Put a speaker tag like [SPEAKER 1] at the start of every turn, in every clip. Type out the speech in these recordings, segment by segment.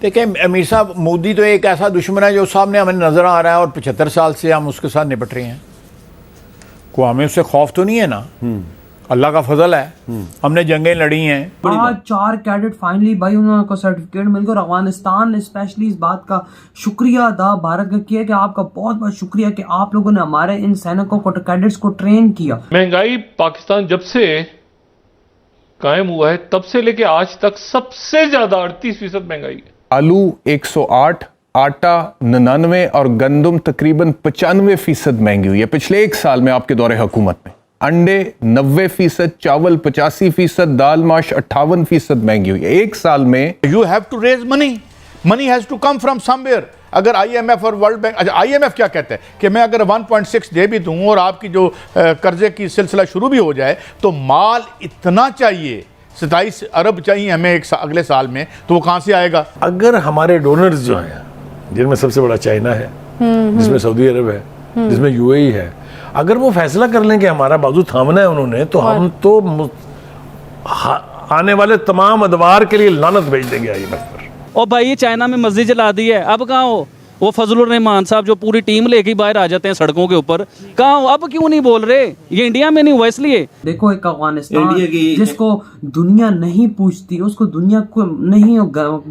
[SPEAKER 1] देखिए अमीर साहब, मोदी तो एक ऐसा दुश्मन है जो सामने हमें नजर आ रहा है और 75 साल से हम उसके साथ निपट रहे हैं। को हमें उससे खौफ तो नहीं है ना। अल्लाह का फजल है, हमने जंगें लड़ी हैं।
[SPEAKER 2] आज 4 कैडेट फाइनली भाई उनको सर्टिफिकेट मिल गया। अफगानिस्तान ने स्पेशली इस बात का शुक्रिया अदा भारत का किया कि आपका बहुत बहुत शुक्रिया कि आप लोगों ने हमारे इन सैनिकों को, कैडेट्स को ट्रेन किया।
[SPEAKER 3] महंगाई पाकिस्तान जब से कायम हुआ है तब से लेके आज तक सबसे ज्यादा 38% महंगाई है। आलू
[SPEAKER 4] 108, आटा 99 और गंदम तकरीबन 95% महंगी हुई है पिछले एक साल में आपके दौरे हुकूमत में। अंडे 90%, चावल 85%, दाल माश 58% महंगी हुई है एक साल में।
[SPEAKER 1] You have to raise money has to come from somewhere. अगर IMF और वर्ल्ड बैंक, अच्छा IMF क्या कहते हैं कि मैं अगर 1.6 दे भी दूं और आपकी जो कर्जे की सिलसिला शुरू भी हो जाए तो माल इतना चाहिए, 27 अरब चाहिए हमें अगले साल में, तो वो कहां से आएगा?
[SPEAKER 5] अगर हमारे डोनर्स जो हैं, जिनमें सबसे बड़ा चाइना है, जिसमें सऊदी अरब है, जिसमें UAE है, अगर वो फैसला कर लें कि हमारा बाजू थामना है उन्होंने, तो हम तो आने वाले तमाम अदवार के लिए लानत भेज देंगे IMF पर।
[SPEAKER 6] और भाई ये चाइना में मस्जिद जला दी है, अब कहाँ हो? वो फजलुर रहमान साहब जो पूरी टीम लेके बाहर आ जाते हैं सड़कों के ऊपर, कहाँ हो? अब क्यों नहीं बोल रहे? ये इंडिया में नहीं हुआ इसलिए।
[SPEAKER 2] देखो एक अफगानिस्तान जिसको दुनिया नहीं पूछती, उसको दुनिया को नहीं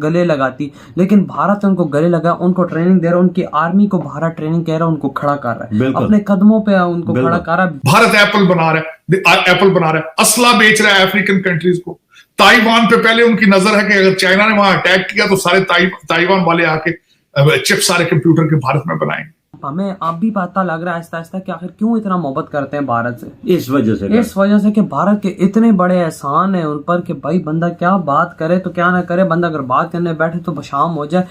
[SPEAKER 2] गले लगाती, लेकिन भारत उनको गले लगा, उनको ट्रेनिंग दे रहा है, उनकी आर्मी को भारत ट्रेनिंग कह रहा है, उनको खड़ा कर रहा है, अपने कदमों पे उनको खड़ा कर रहा है।
[SPEAKER 7] भारत एप्पल बना रहा है, असला बेच रहा है अफ्रीकन कंट्रीज को। ताइवान पे पहले उनकी नजर है कि अगर चाइना ने वहां अटैक किया तो सारे ताइवान वाले आके चिप सारे कंप्यूटर के भारत में बनाएंगे।
[SPEAKER 2] हमें अब भी पता लग रहा है आहिस्ता आहिस्ता कि आखिर क्यों इतना मोहब्बत करते हैं भारत से।
[SPEAKER 8] इस वजह से
[SPEAKER 2] कि भारत के इतने बड़े एहसान है उन पर कि भाई बंदा क्या बात करे तो क्या ना करे, बंदा अगर बात करने बैठे तो शाम हो जाए।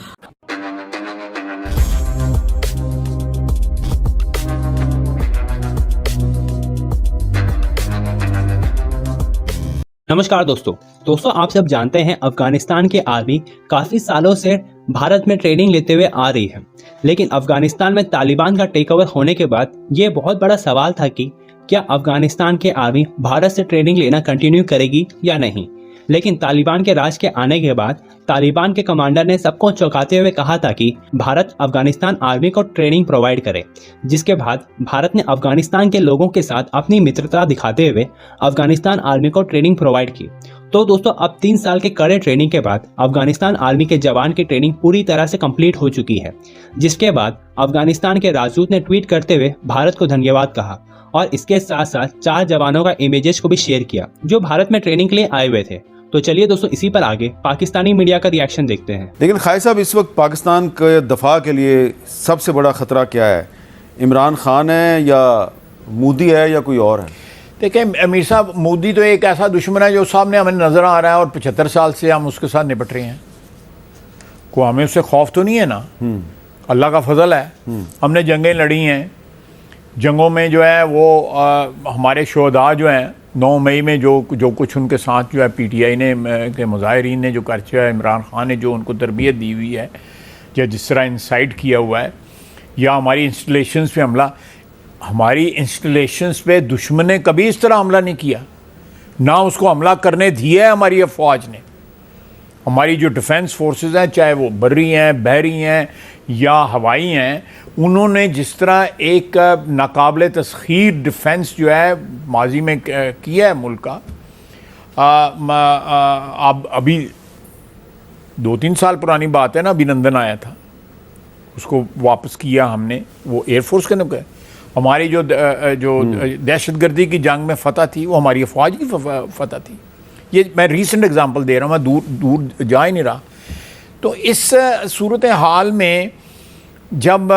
[SPEAKER 9] नमस्कार दोस्तों आप सब जानते हैं अफगानिस्तान की आर्मी काफी सालों से भारत में ट्रेनिंग लेते हुए आ रही है, लेकिन अफगानिस्तान में तालिबान का टेक ओवर होने के बाद ये बहुत बड़ा सवाल था कि क्या अफगानिस्तान की आर्मी भारत से ट्रेनिंग लेना कंटिन्यू करेगी या नहीं। लेकिन तालिबान के राज के आने के बाद तालिबान के कमांडर ने सबको चौंकाते हुए कहा था कि भारत अफगानिस्तान आर्मी को ट्रेनिंग प्रोवाइड करे, जिसके बाद भारत ने अफगानिस्तान के लोगों के साथ अपनी मित्रता दिखाते हुए अफगानिस्तान आर्मी को ट्रेनिंग प्रोवाइड की। तो दोस्तों अब 3 साल के कड़े ट्रेनिंग के बाद अफगानिस्तान आर्मी के जवान की ट्रेनिंग पूरी तरह से कंप्लीट हो चुकी है, जिसके बाद अफगानिस्तान के राजदूत ने ट्वीट करते हुए भारत को धन्यवाद कहा और इसके साथ साथ 4 जवानों का इमेजेस को भी शेयर किया जो भारत में ट्रेनिंग के लिए आए हुए थे। तो चलिए दोस्तों इसी पर आगे पाकिस्तानी मीडिया का रिएक्शन देखते हैं।
[SPEAKER 10] लेकिन खाई साहब, इस वक्त पाकिस्तान के दफा के लिए सबसे बड़ा खतरा क्या है? इमरान खान है या मोदी है या कोई और है?
[SPEAKER 1] देखिए अमीर साहब, मोदी तो एक ऐसा दुश्मन है जो सामने हमें नजर आ रहा है और 75 साल से हम उसके साथ निपट रहे हैं। को हमें उससे खौफ तो नहीं है ना। अल्लाह का फजल है, हमने जंगें लड़ी हैं। जंगों में जो है वो हमारे शोहदा जो हैं 9 मई में जो कुछ उनके साथ जो है PTI ने के मुजाहिरीन ने जो खर्चा है, इमरान खान ने जो उनको तरबियत दी हुई है या जिस तरह इंसाइट किया हुआ है, या हमारी इंस्टॉलेशंस पे हमला, हमारी इंस्टॉलेशंस पे दुश्मन ने कभी इस तरह हमला नहीं किया, ना उसको हमला करने दिया है हमारी अफवाज ने। हमारी जो डिफेंस फोर्सेस हैं, चाहे वो बर्री हैं, बहरी हैं या हवाई हैं, उन्होंने जिस तरह एक नाकाबिल तस्खीर डिफेंस जो है माजी में किया है मुल्क का, अब अभी 2-3 साल पुरानी बात है ना, अभिनंदन आया था, उसको वापस किया हमने, वो एयरफोर्स के नुकते। हमारी जो दहशतगर्दी की जंग में फ़तह थी वो हमारी अफवाज की फ़तह थी। ये मैं रीसेंट एग्जांपल दे रहा हूँ, मैं दूर जा ही नहीं रहा। तो इस सूरत हाल में जब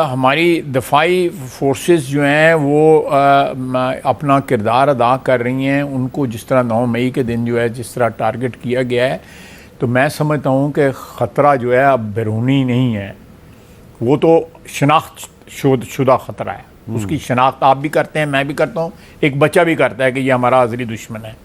[SPEAKER 1] हमारी दफाई फोर्सेस जो हैं वो अपना किरदार अदा कर रही हैं, उनको जिस तरह 9 मई के दिन जो है जिस तरह टारगेट किया गया है, तो मैं समझता हूँ कि ख़तरा जो है अब बैरूनी नहीं है, वो तो शनाख्त शुदा ख़तरा है। उसकी शनाख्त आप भी करते हैं, मैं भी करता हूँ, एक बच्चा भी करता है कि ये हमारा आज़री दुश्मन है।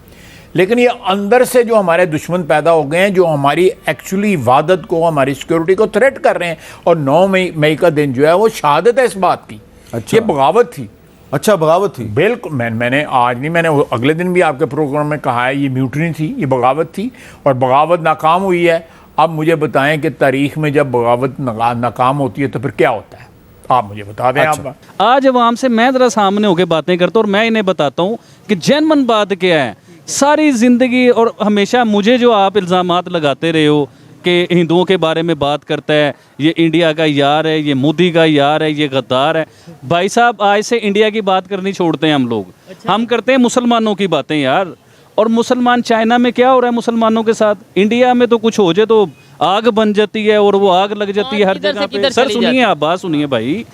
[SPEAKER 1] लेकिन ये अंदर से जो हमारे दुश्मन पैदा हो गए हैं, जो हमारी एक्चुअली इबादत को, हमारी सिक्योरिटी को थ्रेट कर रहे हैं। और 9 मई का दिन जो है वो शहादत है इस बात की। अच्छा, ये बगावत थी।
[SPEAKER 10] अच्छा, बगावत थी।
[SPEAKER 1] बिल्कुल, मैंने आज नहीं, मैंने अगले दिन भी आपके प्रोग्राम में कहा है, ये म्यूटनी थी, ये बगावत थी और बगावत नाकाम हुई है। अब मुझे बताएं कि तारीख में जब बगावत नाकाम होती है तो फिर क्या होता है, आप मुझे बता दें।
[SPEAKER 10] अच्छा।
[SPEAKER 1] आप
[SPEAKER 6] आज अवाम से मैं ज़रा सामने होकर बातें करता हूँ और मैं इन्हें बताता हूँ कि जेन्युइन बात क्या है। सारी ज़िंदगी और हमेशा मुझे जो आप इल्ज़ामात लगाते रहे हो कि हिंदुओं के बारे में बात करता है, ये इंडिया का यार है, ये मोदी का यार है, ये गद्दार है। भाई साहब आज से इंडिया की बात करनी छोड़ते हैं हम लोग। हम करते हैं मुसलमानों की बातें यार। और मुसलमान, चाइना में क्या हो रहा है मुसलमानों के साथ? इंडिया में तो कुछ हो जाए तो आग बन जाती है और वो आग लग जाती है हर जगह पे। सर सुनिए, आप बात सुनिए भाई।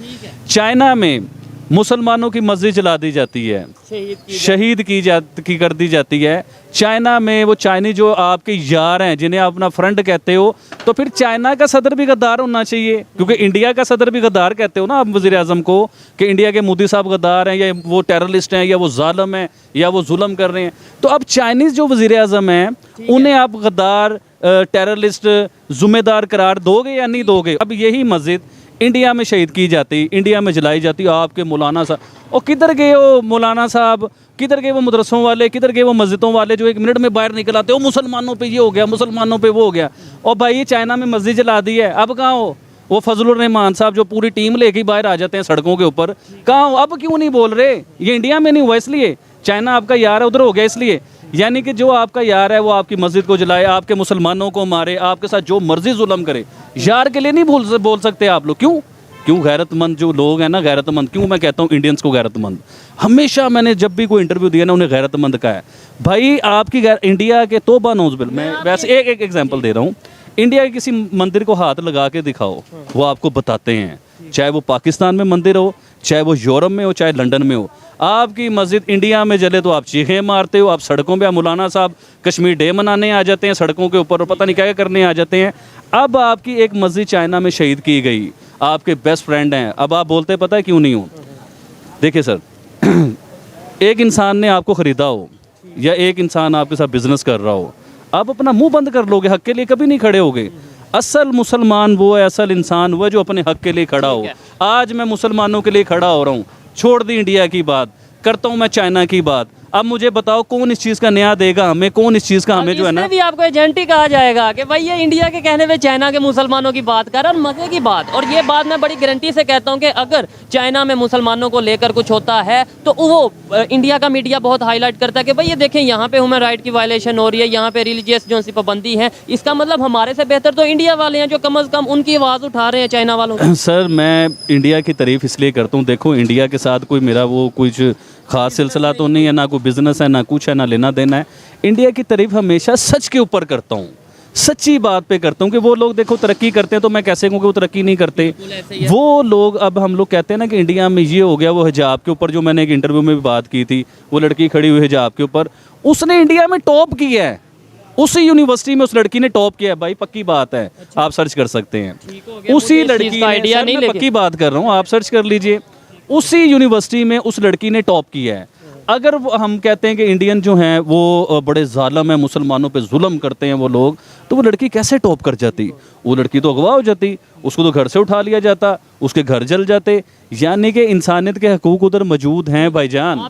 [SPEAKER 6] चाइना में मुसलमानों की मस्जिद जला दी जाती है, शहीद की कर दी जाती है। चाइना में वो चाइनीज जो आपके यार हैं, जिन्हें आप अपना फ्रेंड कहते हो, तो फिर चाइना का सदर भी गद्दार होना चाहिए, क्योंकि इंडिया का सदर भी गद्दार कहते हो ना आप वज़ीर आज़म को, कि इंडिया के मोदी साहब गद्दार हैं या वो टेररिस्ट हैं या वो जालिम हैं या वो जुल्म कर रहे हैं। तो अब चाइनीज़ जो वज़ीर आज़म हैं उन्हें आप गद्दार, टेररिस्ट, ज़िम्मेदार करार दोगे या नहीं दोगे? अब यही मस्जिद इंडिया में शहीद की जाती, इंडिया में जलाई जाती, आपके मौलाना साहब, और किधर गए वो मौलाना साहब, किधर गए वो मदरसों वाले, किधर गए वो मस्जिदों वाले जो एक मिनट में बाहर निकल आते हो, मुसलमानों पे ये हो गया, मुसलमानों पे वो हो गया। और भाई ये चाइना में मस्जिद जला दी है, अब कहाँ हो वो फजलुर रहमान साहब जो पूरी टीम लेके बाहर आ जाते हैं सड़कों के ऊपर? कहाँ हो? अब क्यों नहीं बोल रहे? ये इंडिया में नहीं हुआ इसलिए, चाइना आपका यार है उधर हो गया इसलिए। यानी कि जो आपका यार है वो आपकी मस्जिद को जलाए, आपके मुसलमानों को मारे, आपके साथ जो मर्जी जुल्म करे, यार के लिए नहीं बोल सकते आप लोग? क्यों गैरतमंद जो लोग हैं ना, गैरतमंद, क्यों मैं कहता हूँ इंडियंस को गैरतमंद? हमेशा मैंने जब भी कोई इंटरव्यू दिया ना उन्हें गैरतमंद कहा है। भाई आपकी इंडिया के तौबा नौज़, मैं वैसे एक एग्जांपल दे रहा हूँ। इंडिया के किसी मंदिर को हाथ लगा के दिखाओ, वो आपको बताते हैं, चाहे वो पाकिस्तान में मंदिर हो, चाहे वो यूरोप में हो, चाहे लंदन में हो। आपकी मस्जिद इंडिया में जले तो आप चीखें मारते हो, आप सड़कों पे, मौलाना साहब कश्मीर डे मनाने आ जाते हैं सड़कों के ऊपर और पता नहीं क्या क्या करने आ जाते हैं। अब आपकी एक मस्जिद चाइना में शहीद की गई, आपके बेस्ट फ्रेंड हैं, अब आप बोलते पता है क्यों नहीं हो? देखिए सर, एक इंसान ने आपको ख़रीदा हो या एक इंसान आपके साथ बिजनेस कर रहा हो, आप अपना मुंह बंद कर लोगे, हक के लिए कभी नहीं खड़े होगे। असल मुसलमान वो है, असल इंसान वो है जो अपने हक के लिए खड़ा हो। आज मैं मुसलमानों के लिए खड़ा हो रहा हूँ, छोड़ दी इंडिया की बात, करता हूँ मैं चाइना की बात। अब मुझे बताओ कौन इस चीज़ का न्याय देगा हमें, कौन इस चीज़ का हमें जो है ना,
[SPEAKER 8] भी आपको एजेंट ही कहा जाएगा कि भाई ये इंडिया के कहने पे चाइना के मुसलमानों की बात कर, और मजे की बात। और ये बात मैं बड़ी गारंटी से कहता हूँ कि अगर चाइना में मुसलमानों को लेकर कुछ होता है तो वो इंडिया का मीडिया बहुत हाईलाइट करता है कि भाई ये देखें यहाँ पे ह्यूमन राइट की वायलेशन हो रही है, यहाँ पे रिलीजियस जो सी पाबंदी है। इसका मतलब हमारे से बेहतर तो इंडिया वाले हैं जो कम अज़ कम उनकी आवाज़ उठा रहे हैं चाइना वालों की।
[SPEAKER 6] सर मैं इंडिया की तारीफ इसलिए करता हूँ, देखो इंडिया के साथ कोई मेरा वो कुछ ख़ास सिलसिला तो नहीं है, ना कोई बिजनेस है, ना कुछ है, ना लेना देना है। इंडिया की तारीफ हमेशा सच के ऊपर करता हूँ, सच्ची बात पे करता हूँ। कि वो लोग देखो तरक्की करते हैं तो मैं कैसे कहूँ कि वो तरक्की नहीं करते? वो लोग, अब हम लोग कहते हैं ना कि इंडिया में ये हो गया, वो हिजाब के ऊपर जो मैंने एक इंटरव्यू में भी बात की थी, वो लड़की खड़ी हुई हिजाब के ऊपर, उसने इंडिया में टॉप किया है, उसी यूनिवर्सिटी में उस लड़की ने टॉप किया है। भाई पक्की बात है, आप सर्च कर सकते हैं। उसी लड़की का आइडिया नहीं, पक्की बात कर रहा हूँ, आप सर्च कर लीजिए। उसी यूनिवर्सिटी में उस लड़की ने टॉप किया है। अगर हम कहते हैं कि इंडियन जो हैं वो बड़े जालिम हैं, मुसलमानों पे जुल्म करते हैं वो लोग, तो वो लड़की कैसे टॉप कर जाती? वो लड़की तो अगवा हो जाती, उसको तो घर से उठा लिया जाता, उसके घर जल जाते। यानी कि इंसानियत के हकूक़ उधर मौजूद हैं भाईजान।